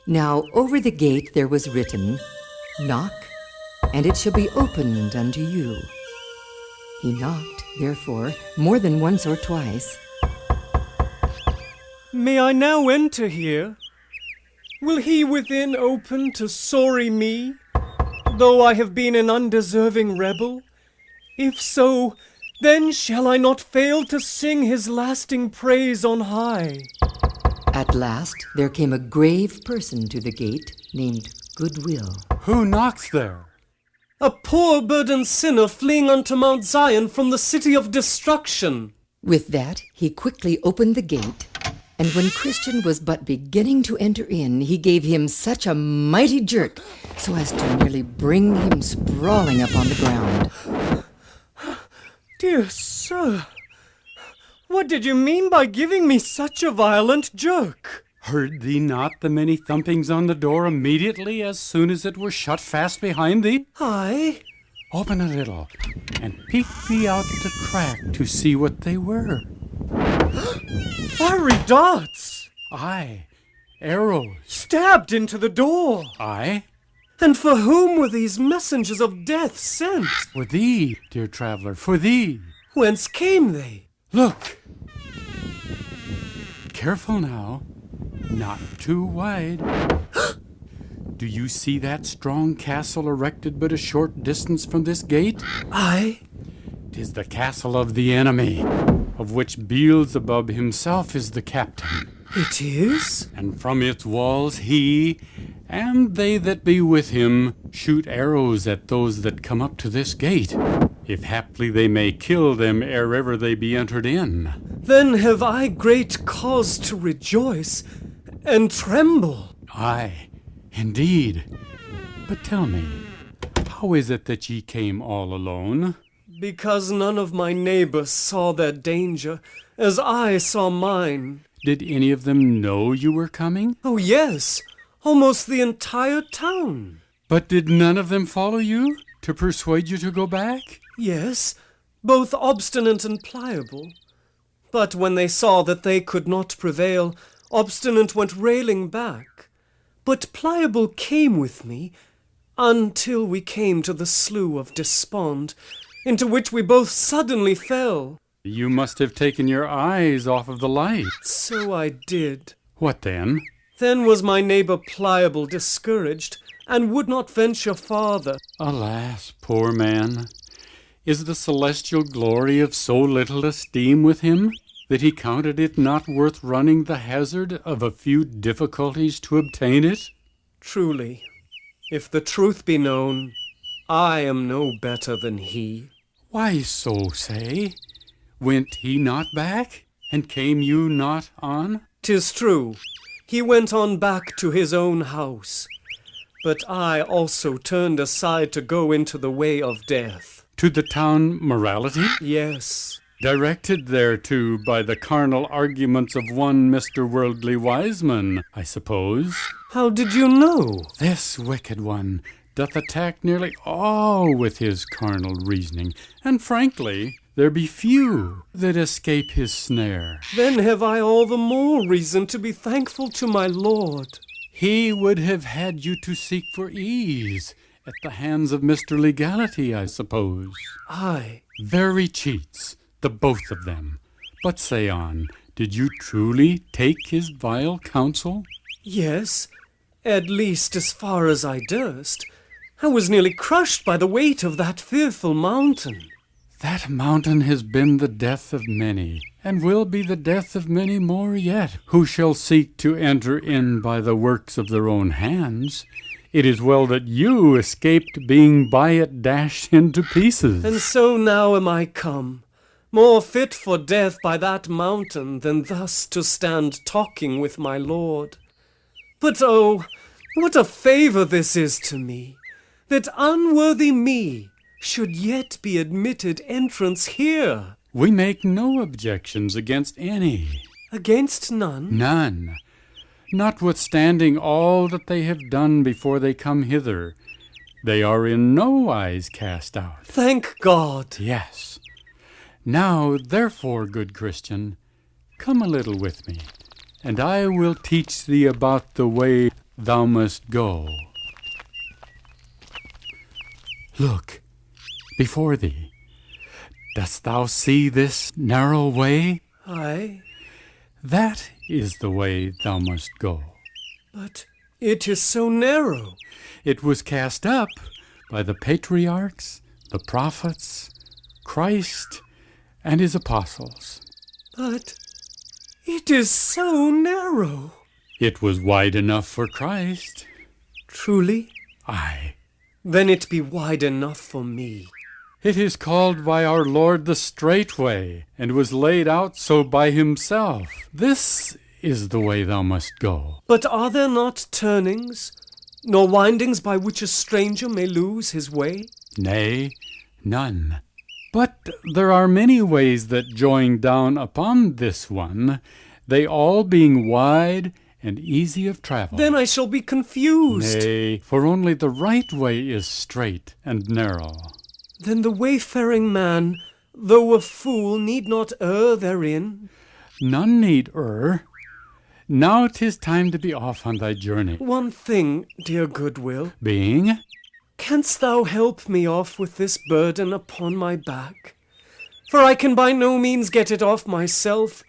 Now over the gate there was written, Knock, and it shall be opened unto you. He knocked, therefore, more than once or twice. May I now enter here? Will he within open to sorry me, though I have been an undeserving rebel? If so, then shall I not fail to sing his lasting praise on high. At last there came a grave person to the gate named Goodwill. Who knocks there? A poor burdened sinner fleeing unto Mount Zion from the city of destruction. With that he quickly opened the gate, and when Christian was but beginning to enter in, he gave him such a mighty jerk so as to nearly bring him sprawling upon the ground. Dear sir, what did you mean by giving me such a violent jerk? Heard thee not the many thumpings on the door immediately as soon as it were shut fast behind thee? Aye. Open a little, and peek thee out the crack to see what they were. Fiery darts! Aye, arrows. Stabbed into the door! Aye, And for whom were these messengers of death sent? for thee, dear traveler, for thee. Whence came they? Look. Careful now, not too wide. Do you see that strong castle erected but a short distance from this gate? Aye. 'Tis the castle of the enemy, of which Beelzebub himself is the captain. It is? And from its walls he, and they that be with him, shoot arrows at those that come up to this gate, if haply they may kill them ere ever they be entered in. Then have I great cause to rejoice and tremble. Aye, indeed. But tell me, how is it that ye came all alone? Because none of my neighbors saw their danger, as I saw mine. Did any of them know you were coming? Oh, yes, almost the entire town. But did none of them follow you to persuade you to go back? Yes, both obstinate and pliable. But when they saw that they could not prevail, Obstinate went railing back. But Pliable came with me, until we came to the Slough of Despond, into which we both suddenly fell. You must have taken your eyes off of the light. So I did. What then? Then was my neighbor Pliable discouraged, and would not venture farther. Alas, poor man! Is the celestial glory of so little esteem with him, that he counted it not worth running the hazard of a few difficulties to obtain it? Truly, if the truth be known, I am no better than he. Why so say? Went he not back, and came you not on? 'Tis true, he went on back to his own house, but I also turned aside to go into the way of death. To the town morality? Yes. Directed thereto by the carnal arguments of one Mr. Worldly Wiseman, I suppose. How did you know? This wicked one doth attack nearly all with his carnal reasoning, and frankly, there be few that escape his snare. Then have I all the more reason to be thankful to my Lord. He would have had you to seek for ease at the hands of Mr. Legality, I suppose. Aye. Very cheats, the both of them. But say on, did you truly take his vile counsel? Yes, at least as far as I durst. I was nearly crushed by the weight of that fearful mountain. That mountain has been the death of many, and will be the death of many more yet, who shall seek to enter in by the works of their own hands. It is well that you escaped being by it dashed into pieces. And so now am I come, more fit for death by that mountain than thus to stand talking with my Lord. But oh, what a favour this is to me, that unworthy me should yet be admitted entrance here. We make no objections against any. Against none? None. Notwithstanding all that they have done before they come hither, they are in no wise cast out. Thank God. Yes. Now, therefore, good Christian, come a little with me, and I will teach thee about the way thou must go. Look, before thee. Dost thou see this narrow way? Aye, That is the way thou must go. but it is so narrow. It was cast up by the patriarchs, the prophets, Christ, and his apostles. But it is so narrow. It was wide enough for Christ. Truly? Aye. Then it be wide enough for me. It is called by our Lord the straight way, and was laid out so by himself. This is the way thou must go. But are there not turnings, nor windings by which a stranger may lose his way? Nay, none. But there are many ways that join down upon this one, they all being wide and easy of travel. Then I shall be confused. Nay, for only the right way is straight and narrow. Then the wayfaring man, though a fool, need not err therein. None need err. Now 'tis time to be off on thy journey. One thing, dear Goodwill, Being? canst thou help me off with this burden upon my back? For I can by no means get it off myself,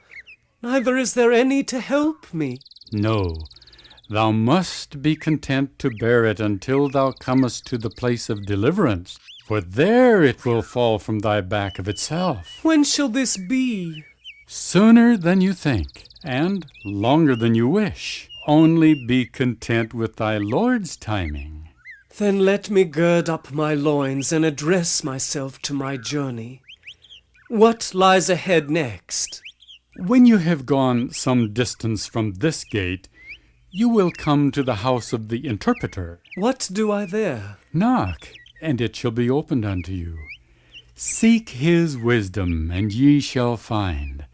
neither is there any to help me. No, thou must be content to bear it until thou comest to the place of deliverance, for there it will fall from thy back of itself. When shall this be? Sooner than you think, and longer than you wish. Only be content with thy Lord's timing. Then let me gird up my loins and address myself to my journey. What lies ahead next? When you have gone some distance from this gate, you will come to the house of the interpreter. What do I there? Knock, and it shall be opened unto you. Seek his wisdom, and ye shall find.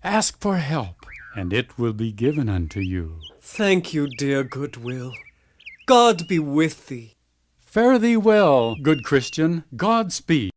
Ask for help, and it will be given unto you. Thank you, dear Goodwill. God be with thee. Fare thee well, good Christian. God speed.